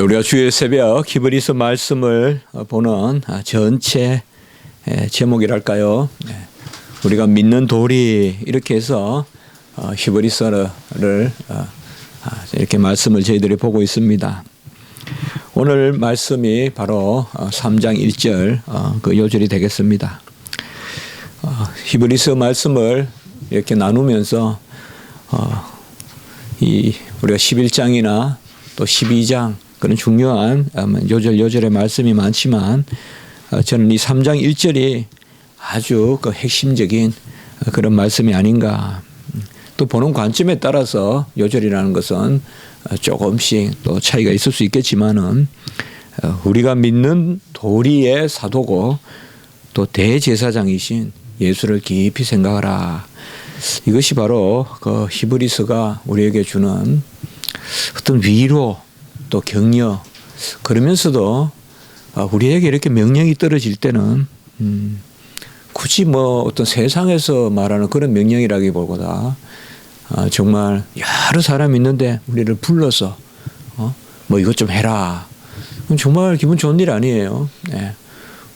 우리가 주일 새벽 히브리서 말씀을 보는 전체 제목이랄까요? 우리가 믿는 도리 이렇게 해서 히브리서를 이렇게 말씀을 저희들이 보고 있습니다. 오늘 말씀이 바로 3장 1절 그 요절이 되겠습니다. 히브리서 말씀을 이렇게 나누면서 우리가 11장이나 또 12장 그런 중요한 요절의 말씀이 많지만 저는 이 3장 1절이 아주 그 핵심적인 그런 말씀이 아닌가. 또 보는 관점에 따라서 요절이라는 것은 조금씩 또 차이가 있을 수 있겠지만은 우리가 믿는 도리의 사도고 또 대제사장이신 예수를 깊이 생각하라. 이것이 바로 그 히브리서가 우리에게 주는 어떤 위로 또 격려, 그러면서도 우리에게 이렇게 명령이 떨어질 때는 굳이 뭐 어떤 세상에서 말하는 그런 명령이라기보다 정말 여러 사람이 있는데 우리를 불러서 뭐 이것 좀 해라. 정말 기분 좋은 일 아니에요. 네.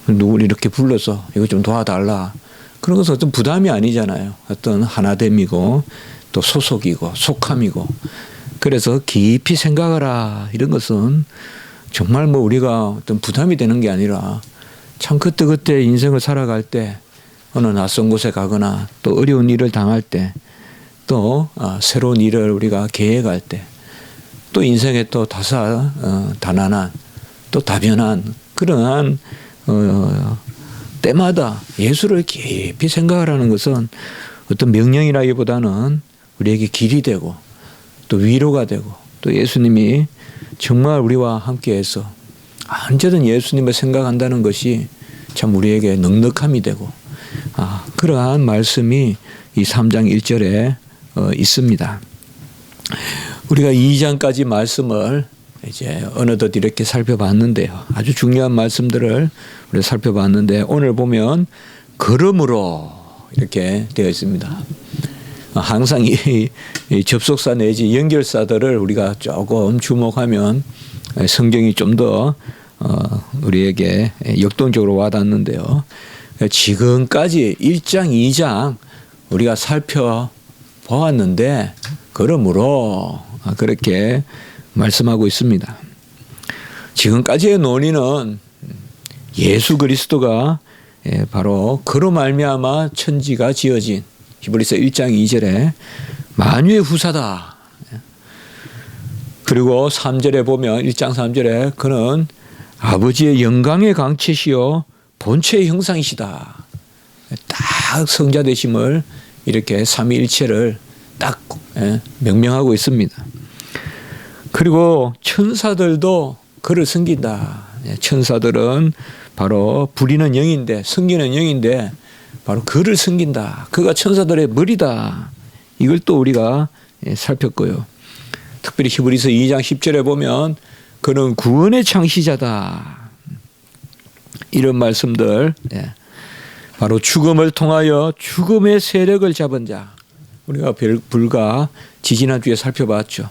누구를 이렇게 불러서 이것 좀 도와달라. 그런 것은 어떤 부담이 아니잖아요. 어떤 하나됨이고 또 소속이고 속함이고. 그래서 깊이 생각하라. 이런 것은 정말 뭐 우리가 어떤 부담이 되는 게 아니라 참 그때 인생을 살아갈 때 어느 낯선 곳에 가거나 또 어려운 일을 당할 때 또 새로운 일을 우리가 계획할 때 또 인생에 또 다난한 또 다변한 그러한 때마다 예수를 깊이 생각하라는 것은 어떤 명령이라기보다는 우리에게 길이 되고 또 위로가 되고 또 예수님이 정말 우리와 함께해서 언제든 예수님을 생각한다는 것이 참 우리에게 넉넉함이 되고 그러한 말씀이 이 3장 1절에 있습니다. 우리가 2장까지 말씀을 이제 어느덧 이렇게 살펴봤는데요. 아주 중요한 말씀들을 우리가 살펴봤는데 오늘 보면 그러므로 이렇게 되어 있습니다. 항상 이 접속사 내지 연결사들을 우리가 조금 주목하면 성경이 좀 더 우리에게 역동적으로 와닿는데요. 지금까지 1장, 2장 우리가 살펴보았는데 그러므로 그렇게 말씀하고 있습니다. 지금까지의 논의는 예수 그리스도가 바로 그로 말미암아 천지가 지어진 히브리서 1장 2절에 만유의 후사다. 그리고 3절에 보면 1장 3절에 그는 아버지의 영광의 강체시요 본체의 형상이시다. 딱 성자 되심을 이렇게 삼위일체를 딱 명명하고 있습니다. 그리고 천사들도 그를 섬긴다. 천사들은 바로 부리는 영인데 섬기는 영인데 바로 그를 섬긴다. 그가 천사들의 머리다. 이걸 또 우리가 살폈고요. 특별히 히브리서 2장 10절에 보면 그는 구원의 창시자다. 이런 말씀들 바로 죽음을 통하여 죽음의 세력을 잡은 자. 우리가 불과 지지난주에 살펴봤죠.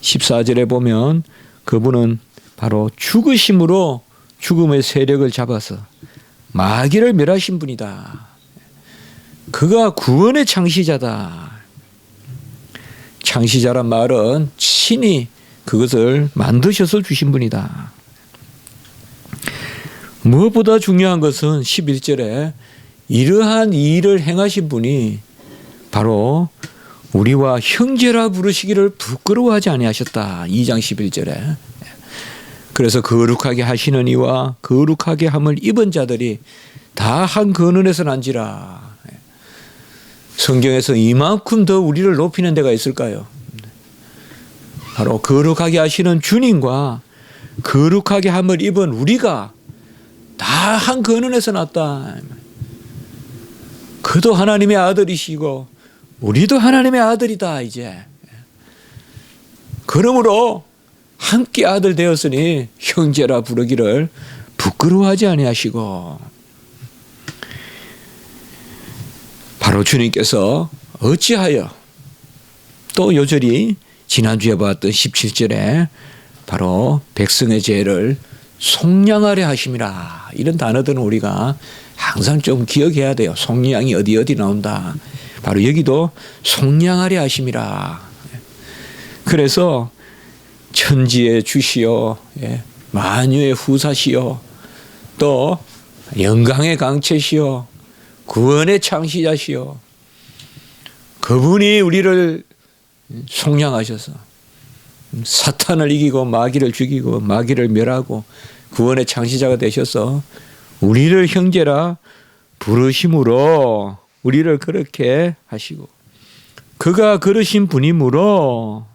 14절에 보면 그분은 바로 죽으심으로 죽음의 세력을 잡아서 마귀를 멸하신 분이다. 그가 구원의 창시자다. 창시자란 말은 친히 그것을 만드셔서 주신 분이다. 무엇보다 중요한 것은 11절에 이러한 일을 행하신 분이 바로 우리와 형제라 부르시기를 부끄러워하지 아니하셨다. 2장 11절에. 그래서 거룩하게 하시는 이와 거룩하게 함을 입은 자들이 다 한 근원에서 난지라. 성경에서 이만큼 더 우리를 높이는 데가 있을까요? 바로 거룩하게 하시는 주님과 거룩하게 함을 입은 우리가 다 한 근원에서 났다. 그도 하나님의 아들이시고 우리도 하나님의 아들이다. 이제 그러므로 함께 아들 되었으니 형제라 부르기를 부끄러워하지 아니하시고 바로 주님께서 어찌하여 또 요절이 지난주에 봤던 17절에 바로 백성의 죄를 속량하려 하심이라. 이런 단어들은 우리가 항상 좀 기억해야 돼요. 속량이 어디 나온다. 바로 여기도 속량하려 하심이라. 그래서 천지의 주시오, 만유의 후사시오, 또 영광의 강체시오, 구원의 창시자시오. 그분이 우리를 속량하셔서 사탄을 이기고 마귀를 죽이고 마귀를 멸하고 구원의 창시자가 되셔서 우리를 형제라 부르심으로 우리를 그렇게 하시고, 그가 그러신 분이므로,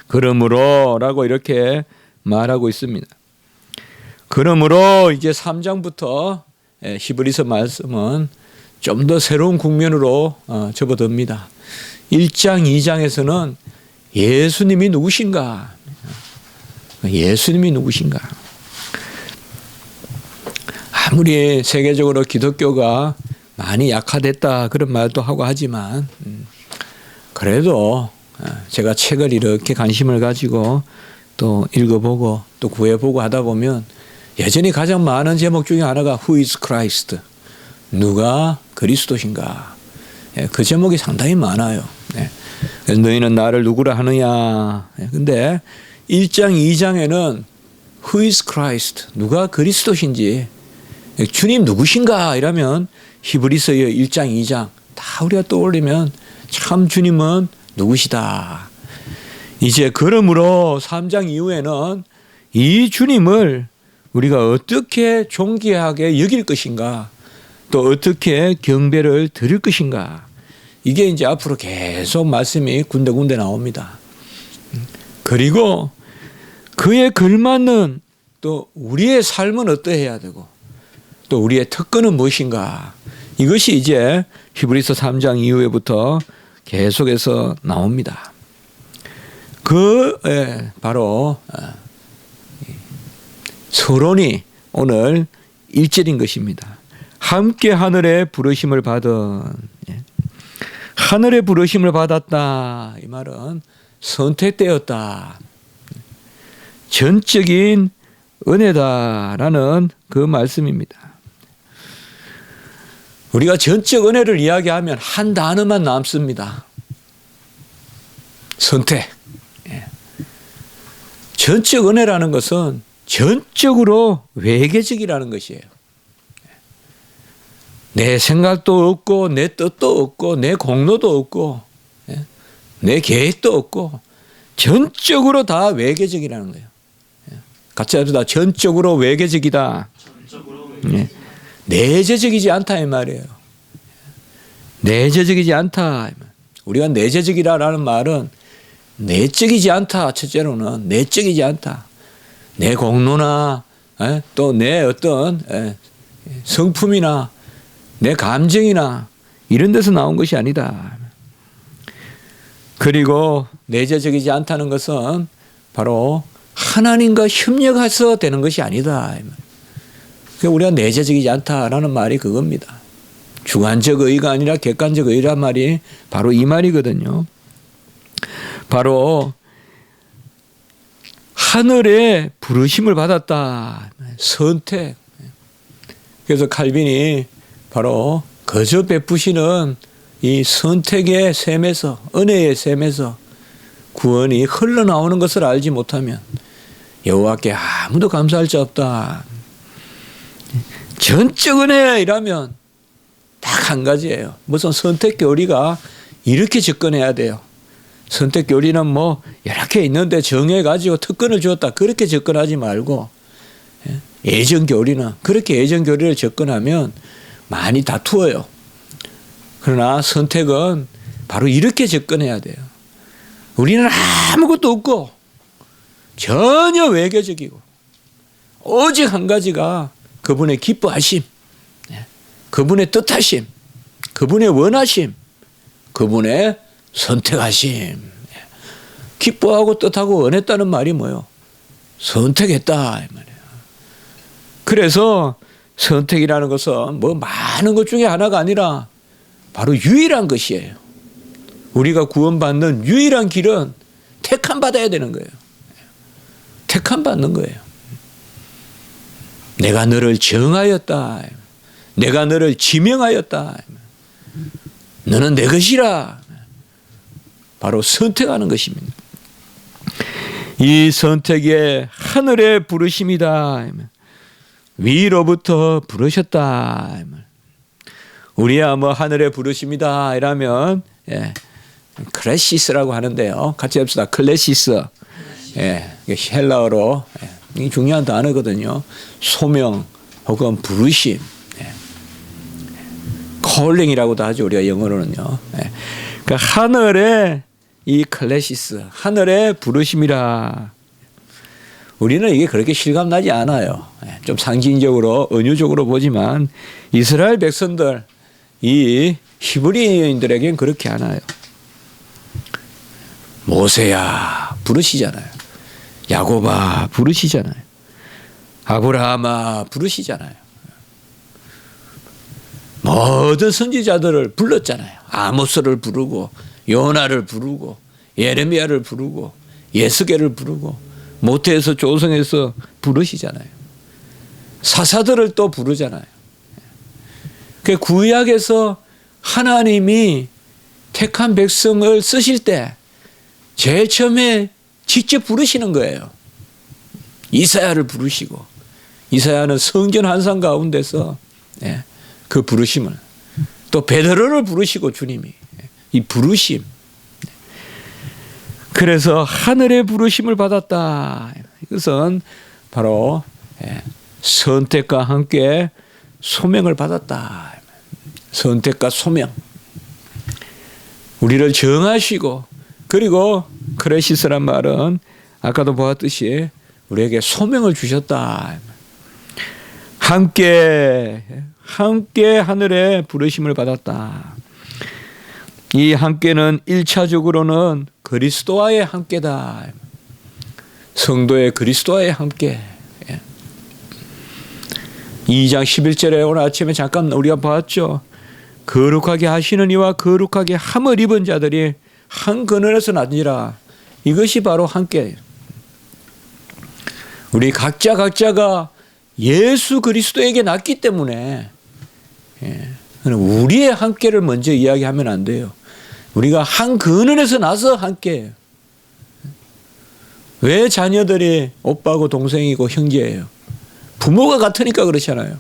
그러므로라고 이렇게 말하고 있습니다. 그러므로 이제 3장부터 히브리서 말씀은 좀 더 새로운 국면으로 접어듭니다. 1장, 2장에서는 예수님이 누구신가? 예수님이 누구신가? 아무리 세계적으로 기독교가 많이 약화됐다 그런 말도 하고 하지만, 그래도 제가 책을 이렇게 관심을 가지고 또 읽어보고 또 구해보고 하다 보면 여전히 가장 많은 제목 중에 하나가 Who is Christ? 누가 그리스도신가? 그 제목이 상당히 많아요. 그래서 너희는 나를 누구라 하느냐? 근데 1장, 2장에는 Who is Christ? 누가 그리스도신지, 주님 누구신가? 이러면 히브리서의 1장, 2장 다 우리가 떠올리면 참 주님은 누구시다. 이제 그러므로 3장 이후에는 이 주님을 우리가 어떻게 존귀하게 여길 것인가, 또 어떻게 경배를 드릴 것인가, 이게 이제 앞으로 계속 말씀이 군데군데 나옵니다. 그리고 그에 걸맞는 또 우리의 삶은 어떠해야 되고 또 우리의 특권은 무엇인가, 이것이 이제 히브리서 3장 이후에부터 계속해서 나옵니다. 바로 서론이 오늘 1절인 것입니다. 함께 하늘의 부르심을 받은, 하늘의 부르심을 받았다. 이 말은 선택되었다, 전적인 은혜다라는 그 말씀입니다. 우리가 전적 은혜를 이야기하면 한 단어만 남습니다. 선택. 전적 은혜라는 것은 전적으로 외계적이라는 것이에요. 내 생각도 없고 내 뜻도 없고 내 공로도 없고 내 계획도 없고 전적으로 다 외계적이라는 거예요. 같이 합시다. 전적으로 외계적이다. 내재적이지 않다 이 말이에요. 내재적이지 않다. 우리가 내재적이라는 말은 내적이지 않다. 첫째로는 내적이지 않다. 내 공로나 또 내 어떤 성품이나 내 감정이나 이런 데서 나온 것이 아니다. 그리고 내재적이지 않다는 것은 바로 하나님과 협력해서 되는 것이 아니다. 우리가 내재적이지 않다라는 말이 그겁니다. 주관적 의가 아니라 객관적 의란 말이 바로 이 말이거든요. 바로 하늘의 부르심을 받았다. 선택. 그래서 칼빈이 바로 거저 베푸시는 이 선택의 샘에서, 은혜의 샘에서 구원이 흘러나오는 것을 알지 못하면 여호와께 아무도 감사할 자 없다. 전적 은혜이라면 딱 한 가지예요. 무슨 선택 교리가 이렇게 접근해야 돼요. 선택 교리는 뭐 여러 개 있는데 정해가지고 특권을 주었다, 그렇게 접근하지 말고, 예전 교리는 그렇게 예전 교리를 접근하면 많이 다투어요. 그러나 선택은 바로 이렇게 접근해야 돼요. 우리는 아무것도 없고 전혀 외계적이고 오직 한 가지가 그분의 기뻐하심, 그분의 뜻하심, 그분의 원하심, 그분의 선택하심. 기뻐하고 뜻하고 원했다는 말이 뭐예요? 선택했다 이 말이에요. 그래서 선택이라는 것은 뭐 많은 것 중에 하나가 아니라 바로 유일한 것이에요. 우리가 구원받는 유일한 길은 택함 받아야 되는 거예요. 택함 받는 거예요. 내가 너를 정하였다. 내가 너를 지명하였다. 너는 내 것이라. 바로 선택하는 것입니다. 이 선택에 하늘의 부르심이다. 위로부터 부르셨다. 우리야 뭐 하늘의 부르심이다 이라면 클래시스라고 하는데요. 같이 합시다. 클래시스. 헬라어로 이게 중요한 단어거든요. 소명 혹은 부르심. 콜링이라고도 하죠. 우리가 영어로는요. 그러니까 하늘의 이 클래시스, 하늘의 부르심이라. 우리는 이게 그렇게 실감나지 않아요. 좀 상징적으로 은유적으로 보지만 이스라엘 백성들, 이 히브리인들에겐 그렇게 하나요. 모세야 부르시잖아요. 야곱아 부르시잖아요. 아브라함아 부르시잖아요. 모든 선지자들을 불렀잖아요. 아모스를 부르고 요나를 부르고 예레미야를 부르고 예스겔을 부르고 모태에서 조성해서 부르시잖아요. 사사들을 또 부르잖아요. 그 구약에서 하나님이 택한 백성을 쓰실 때 제일 처음에 직접 부르시는 거예요. 이사야를 부르시고 이사야는 성전 환상 가운데서 그 부르심을 또 베드로를 부르시고 주님이 이 부르심. 그래서 하늘의 부르심을 받았다. 이것은 바로 선택과 함께 소명을 받았다. 선택과 소명. 우리를 정하시고 그리고 크레시스란 말은 아까도 보았듯이 우리에게 소명을 주셨다. 함께 하늘의 부르심을 받았다. 이 함께는 1차적으로는 그리스도와의 함께다. 성도의 그리스도와의 함께. 2장 11절에 오늘 아침에 잠깐 우리가 봤죠. 거룩하게 하시는 이와 거룩하게 함을 입은 자들이 한 그늘에서 나뉘라. 이것이 바로 함께예요. 우리 각자가 예수 그리스도에게 났기 때문에 우리의 함께를 먼저 이야기하면 안 돼요. 우리가 한 그늘에서 나서 함께예요. 왜 자녀들이 오빠고 동생이고 형제예요? 부모가 같으니까 그렇잖아요.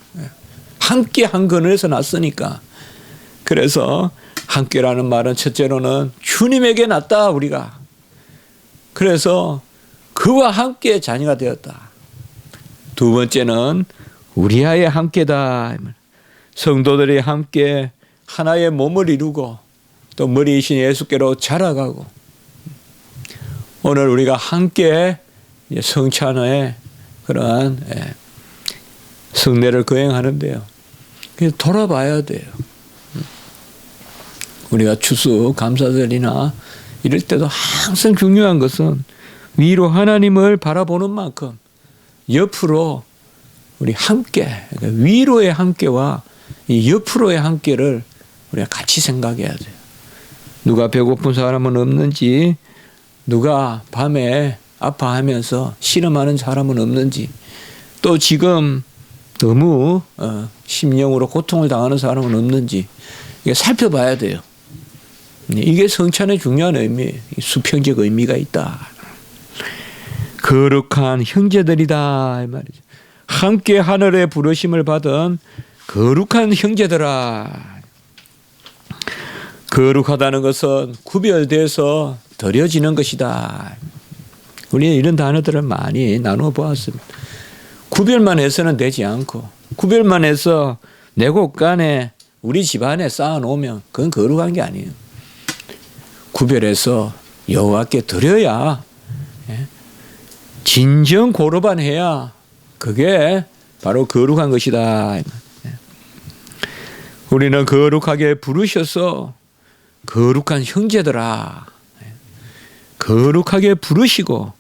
함께 한 그늘에서 났으니까. 그래서 함께라는 말은 첫째로는 주님에게 났다 우리가. 그래서 그와 함께 자녀가 되었다. 두 번째는 우리와의 함께다. 성도들이 함께 하나의 몸을 이루고 또 머리이신 예수께로 자라가고 오늘 우리가 함께 성찬의 그러한 성례를 거행하는데요. 돌아봐야 돼요. 우리가 추수 감사절이나 이럴 때도 항상 중요한 것은 위로 하나님을 바라보는 만큼 옆으로 우리 함께, 그러니까 위로의 함께와 이 옆으로의 함께를 우리가 같이 생각해야 돼요. 누가 배고픈 사람은 없는지, 누가 밤에 아파하면서 신음하는 사람은 없는지, 또 지금 너무 심령으로 고통을 당하는 사람은 없는지 이게 살펴봐야 돼요. 이게 성찬의 중요한 의미, 수평적 의미가 있다. 거룩한 형제들이다 이 말이죠. 함께 하늘의 부르심을 받은 거룩한 형제들아. 거룩하다는 것은 구별돼서 드려지는 것이다. 우리는 이런 단어들을 많이 나누어 보았습니다. 구별만 해서는 되지 않고 구별만 해서 내 곳간에 우리 집안에 쌓아놓으면 그건 거룩한 게 아니에요. 구별해서 여호와께 드려야 진정 고르반해야 그게 바로 거룩한 것이다. 우리는 거룩하게 부르셔서 거룩한 형제들아 거룩하게 부르시고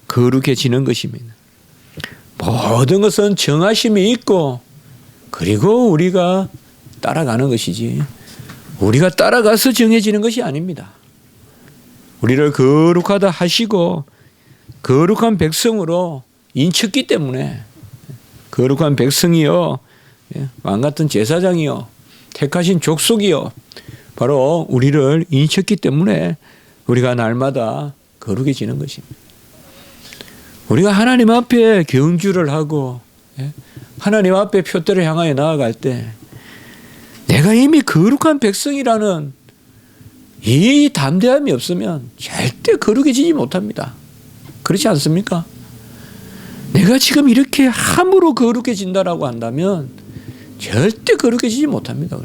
거룩해지는 것입니다. 모든 것은 정하심이 있고 그리고 우리가 따라가는 것이지 우리가 따라가서 정해지는 것이 아닙니다. 우리를 거룩하다 하시고 거룩한 백성으로 인쳤기 때문에 거룩한 백성이요, 왕같은 제사장이요, 택하신 족속이요, 바로 우리를 인쳤기 때문에 우리가 날마다 거룩해지는 것입니다. 우리가 하나님 앞에 경주를 하고 하나님 앞에 표대를 향하여 나아갈 때 내가 이미 거룩한 백성이라는 이 담대함이 없으면 절대 거룩해지지 못합니다. 그렇지 않습니까? 내가 지금 이렇게 함으로 거룩해진다라고 한다면 절대 거룩해지지 못합니다.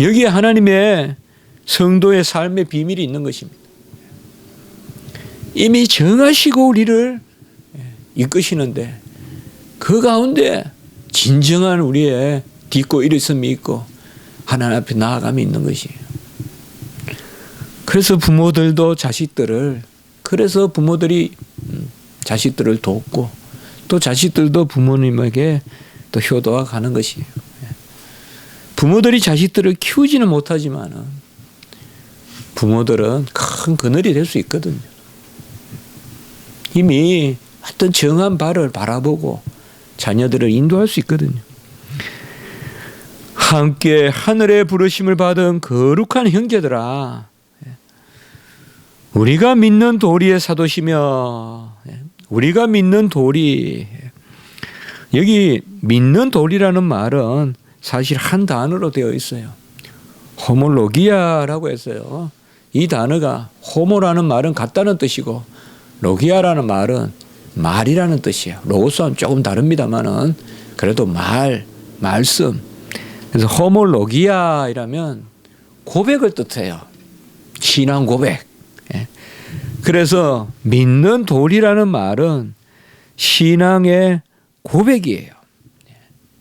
여기에 하나님의 성도의 삶의 비밀이 있는 것입니다. 이미 정하시고 우리를 이끄시는데 그 가운데 진정한 우리의 딛고 일어섬이 있고 하나님 앞에 나아감이 있는 것이에요. 그래서 부모들이 자식들을 돕고 또 자식들도 부모님에게 또 효도가 가는 것이에요. 부모들이 자식들을 키우지는 못하지만 부모들은 큰 그늘이 될 수 있거든요. 이미 어떤 정한 바를 바라보고 자녀들을 인도할 수 있거든요. 함께 하늘의 부르심을 받은 거룩한 형제들아, 우리가 믿는 도리의 사도시며 우리가 믿는 도리, 여기 믿는 도리라는 말은 사실 한 단어로 되어 있어요. 호몰로기아라고 했어요. 이 단어가 호모라는 말은 같다는 뜻이고 로기아라는 말은 말이라는 뜻이에요. 로고스와는 조금 다릅니다만은 그래도 말씀. 그래서 호몰로기아이라면 고백을 뜻해요. 신앙 고백. 그래서 믿는 도리라는 말은 신앙의 고백이에요.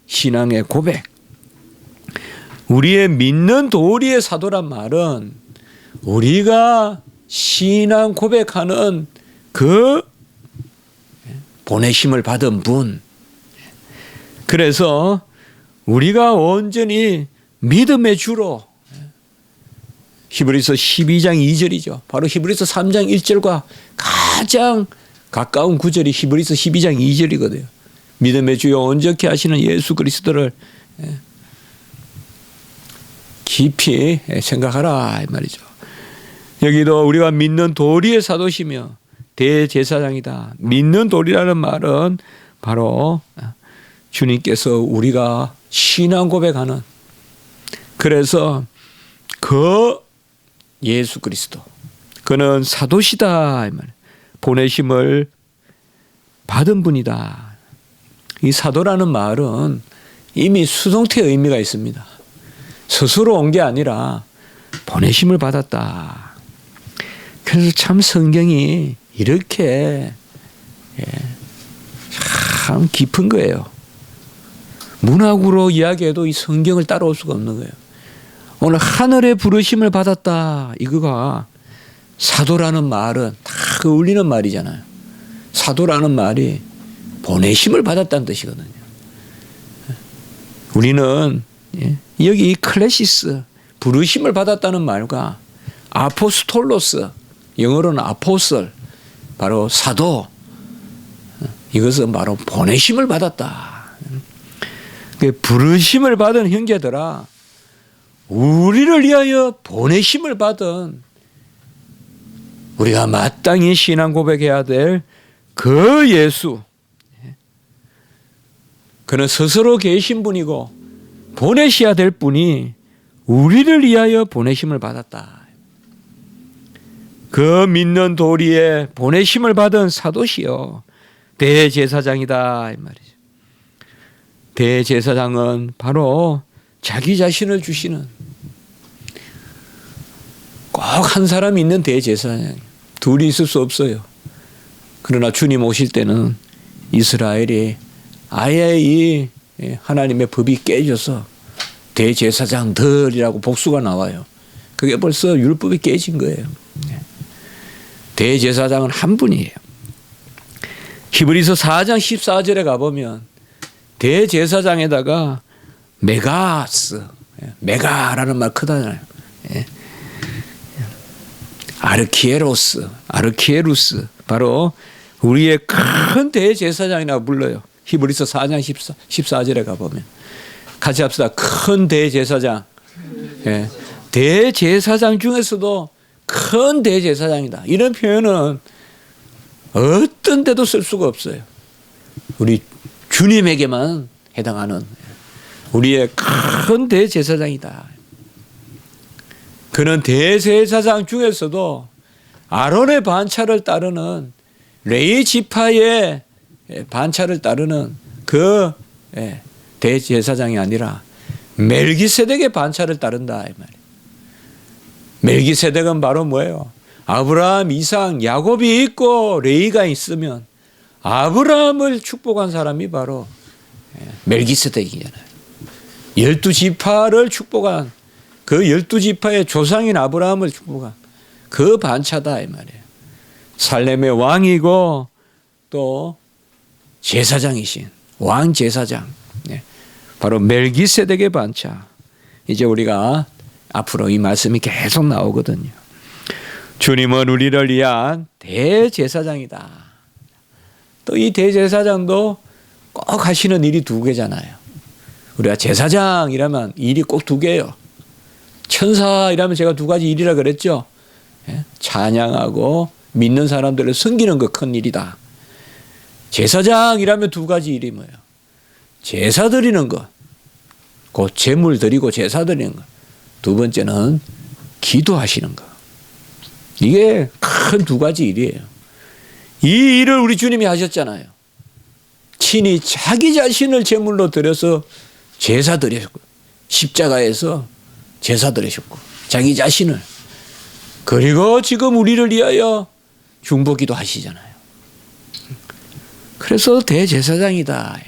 신앙의 고백. 우리의 믿는 도리의 사도란 말은 우리가 신앙 고백하는 그 보내심을 받은 분. 그래서 우리가 온전히 믿음의 주로, 히브리서 12장 2절이죠. 바로 히브리서 3장 1절과 가장 가까운 구절이 히브리서 12장 2절이거든요. 믿음의 주요 온전케 하시는 예수 그리스도를 깊이 생각하라 이 말이죠. 여기도 우리가 믿는 도리의 사도시며 대제사장이다. 믿는 도리라는 말은 바로 주님께서 우리가 신앙 고백하는, 그래서 그 예수 그리스도, 그는 사도시다 이 말, 보내심을 받은 분이다. 이 사도라는 말은 이미 수동태 의미가 있습니다. 스스로 온 게 아니라 보내심을 받았다. 그래서 참 성경이 이렇게 참 깊은 거예요. 문학으로 이야기해도 이 성경을 따라올 수가 없는 거예요. 오늘 하늘의 부르심을 받았다, 이거가 사도라는 말은 다 어울리는 말이잖아요. 사도라는 말이 보내심을 받았다는 뜻이거든요. 우리는 여기 이 클래시스, 부르심을 받았다는 말과 아포스톨로스, 영어로는 아포슬, 바로 사도, 이것은 바로 보내심을 받았다. 부르심을 받은 형제들아, 우리를 위하여 보내심을 받은, 우리가 마땅히 신앙 고백해야 될 그 예수, 그는 스스로 계신 분이고 보내셔야 될 분이 우리를 위하여 보내심을 받았다. 그 믿는 도리에 보내심을 받은 사도시요 대제사장이다 이 말이죠. 대제사장은 바로 자기 자신을 주시는, 꼭 한 사람이 있는 대제사장, 둘이 있을 수 없어요. 그러나 주님 오실 때는 이스라엘이 아예 이 하나님의 법이 깨져서 대제사장들이라고 복수가 나와요. 그게 벌써 율법이 깨진 거예요. 대제사장은 한 분이에요. 히브리서 4장 14절에 가보면 대제사장에다가 메가스, 메가라는 말 크다잖아요. 아르키에루스, 바로 우리의 큰 대제사장이라고 불러요. 히브리서 4장 14절에 가보면. 같이 합시다. 큰 대제사장. 예. 대제사장 중에서도 큰 대제사장이다. 이런 표현은 어떤 데도 쓸 수가 없어요. 우리 주님에게만 해당하는 우리의 큰 대제사장이다. 그는 대제사장 중에서도 아론의 반차를 따르는 레위 지파의 반차를 따르는 그 대제사장이 아니라 멜기세덱의 반차를 따른다 이 말이에요. 멜기세덱은 바로 뭐예요? 아브라함, 이삭, 야곱이 있고 레위가 있으면 아브라함을 축복한 사람이 바로 멜기세덱이잖아요. 12지파를 축복한 그 12지파의 조상인 아브라함을 축복한 그 반차다 이 말이에요. 살렘의 왕이고 또 제사장이신 왕 제사장, 바로 멜기세덱의 반차. 이제 우리가 앞으로 이 말씀이 계속 나오거든요. 주님은 우리를 위한 대제사장이다. 또 이 대제사장도 꼭 하시는 일이 두 개잖아요. 우리가 제사장이라면 일이 꼭 두 개예요. 천사이라면 제가 두 가지 일이라 그랬죠. 찬양하고 믿는 사람들을 섬기는 거 큰 일이다. 제사장이라면 두 가지 일이 뭐예요? 제사 드리는 것, 곧 제물 드리고 제사 드리는 것. 두 번째는 기도하시는 것. 이게 큰 두 가지 일이에요. 이 일을 우리 주님이 하셨잖아요. 친히 자기 자신을 제물로 드려서 제사 드리셨고, 십자가에서 제사 드리셨고, 자기 자신을. 그리고 지금 우리를 위하여 중보기도 하시잖아요. 그래서 대제사장이다.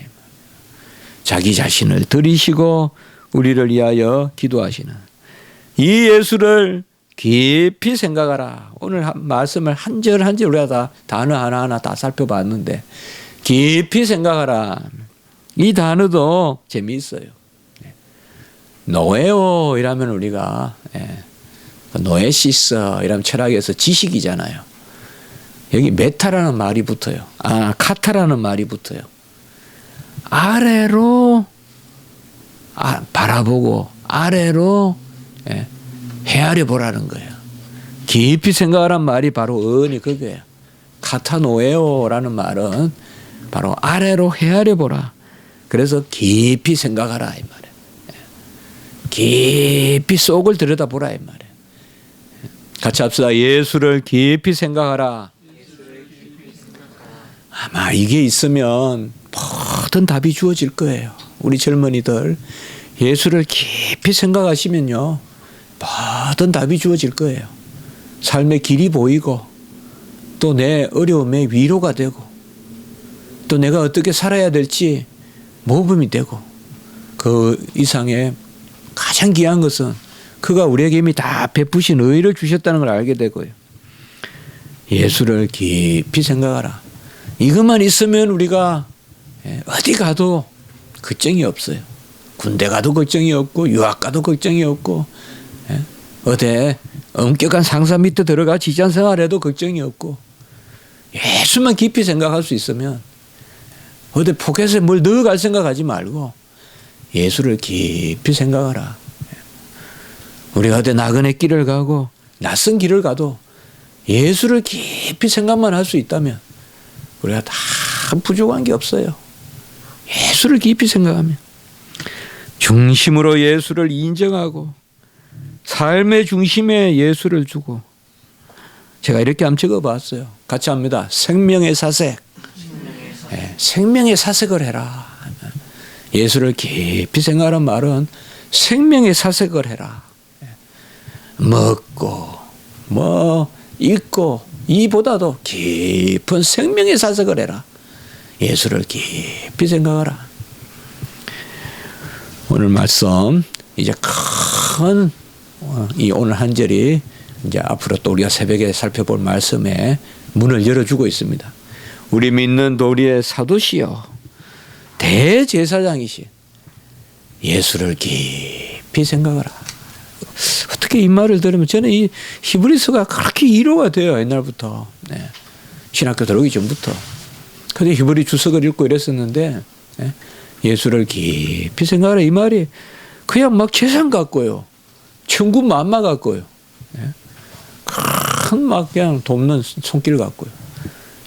자기 자신을 드리시고 우리를 위하여 기도하시는 이 예수를 깊이 생각하라. 오늘 말씀을 한 절 한 절 우리가 다 단어 하나하나 다 살펴봤는데 깊이 생각하라. 이 단어도 재미있어요. 노에오 이라면 우리가 노에시스 이라면 철학에서 지식이잖아요. 여기 메타라는 말이 붙어요. 카타라는 말이 붙어요. 아래로 바라보고 아래로 헤아려 보라는 거예요. 깊이 생각하란 말이 바로 언이 그거예요. 카타노에오라는 말은 바로 아래로 헤아려 보라. 그래서 깊이 생각하라 이 말이에요. 깊이 속을 들여다보라 이 말이에요. 같이 합시다. 예수를 깊이 생각하라. 아마 이게 있으면 모든 답이 주어질 거예요. 우리 젊은이들 예수를 깊이 생각하시면요 모든 답이 주어질 거예요. 삶의 길이 보이고 또 내 어려움에 위로가 되고 또 내가 어떻게 살아야 될지 모범이 되고 그 이상의 가장 귀한 것은 그가 우리에게 이미 다 베푸신 의를 주셨다는 걸 알게 되고요. 예수를 깊이 생각하라. 이것만 있으면 우리가 어디 가도 걱정이 없어요. 군대 가도 걱정이 없고 유학 가도 걱정이 없고 어디 엄격한 상사 밑에 들어가 직장 생활해도 걱정이 없고 예수만 깊이 생각할 수 있으면 어디 포켓에 뭘 넣어갈 생각하지 말고 예수를 깊이 생각하라. 우리가 어디 나그네 길을 가고 낯선 길을 가도 예수를 깊이 생각만 할 수 있다면 우리가 다 부족한 게 없어요. 예수를 깊이 생각하면 중심으로 예수를 인정하고 삶의 중심에 예수를 주고 제가 이렇게 한번 적어봤어요. 같이 합니다. 생명의 사색. 생명의 사색을 해라. 예수를 깊이 생각하는 말은 생명의 사색을 해라. 먹고 입고 이보다도 깊은 생명의 사색을 해라. 예수를 깊이 생각하라. 오늘 말씀 이제 큰 이 오늘 한 절이 이제 앞으로 또 우리가 새벽에 살펴볼 말씀에 문을 열어주고 있습니다. 우리 믿는 우리의 사도시요 대제사장이신 예수를 깊이 생각하라. 어떻게 이 말을 들으면 저는 이 히브리서가 그렇게 이해가 돼요. 옛날부터. 신학교 들어오기 전부터. 근데 히브리 주석을 읽고 이랬었는데 예수를 깊이 생각하라 이 말이 그냥 막 재산 같고요. 천국 만마 같고요. 큰 막 그냥 돕는 손길 같고요.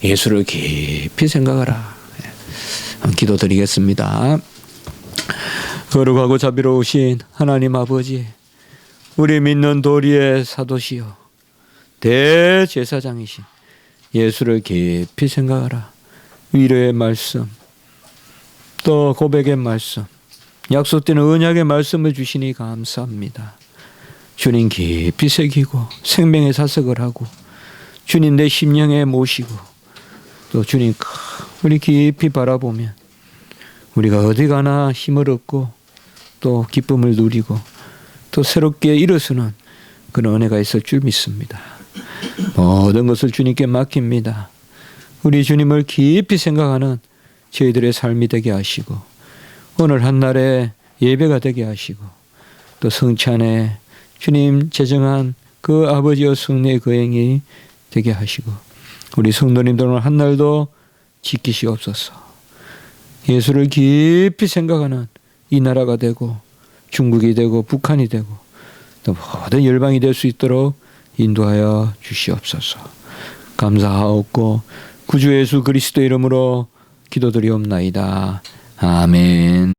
예수를 깊이 생각하라. 기도드리겠습니다. 거룩하고 자비로우신 하나님 아버지, 우리 믿는 도리의 사도시여 대제사장이신 예수를 깊이 생각하라. 위로의 말씀, 또 고백의 말씀, 약속되는 언약의 말씀을 주시니 감사합니다. 주님 깊이 새기고 생명의 사색을 하고 주님 내 심령에 모시고 또 주님 우리 깊이 바라보면 우리가 어디 가나 힘을 얻고 또 기쁨을 누리고 또 새롭게 일어서는 그런 은혜가 있을 줄 믿습니다. 모든 것을 주님께 맡깁니다. 우리 주님을 깊이 생각하는 저희들의 삶이 되게 하시고 오늘 한날의 예배가 되게 하시고 또 성찬에 주님 제정한 그 아버지의 성례의 거행이 되게 하시고 우리 성도님들 오늘 한날도 지키시옵소서. 예수를 깊이 생각하는 이 나라가 되고 중국이 되고 북한이 되고 또 모든 열방이 될 수 있도록 인도하여 주시옵소서. 감사하옵고 구주 예수 그리스도 이름으로 기도드리옵나이다. 아멘.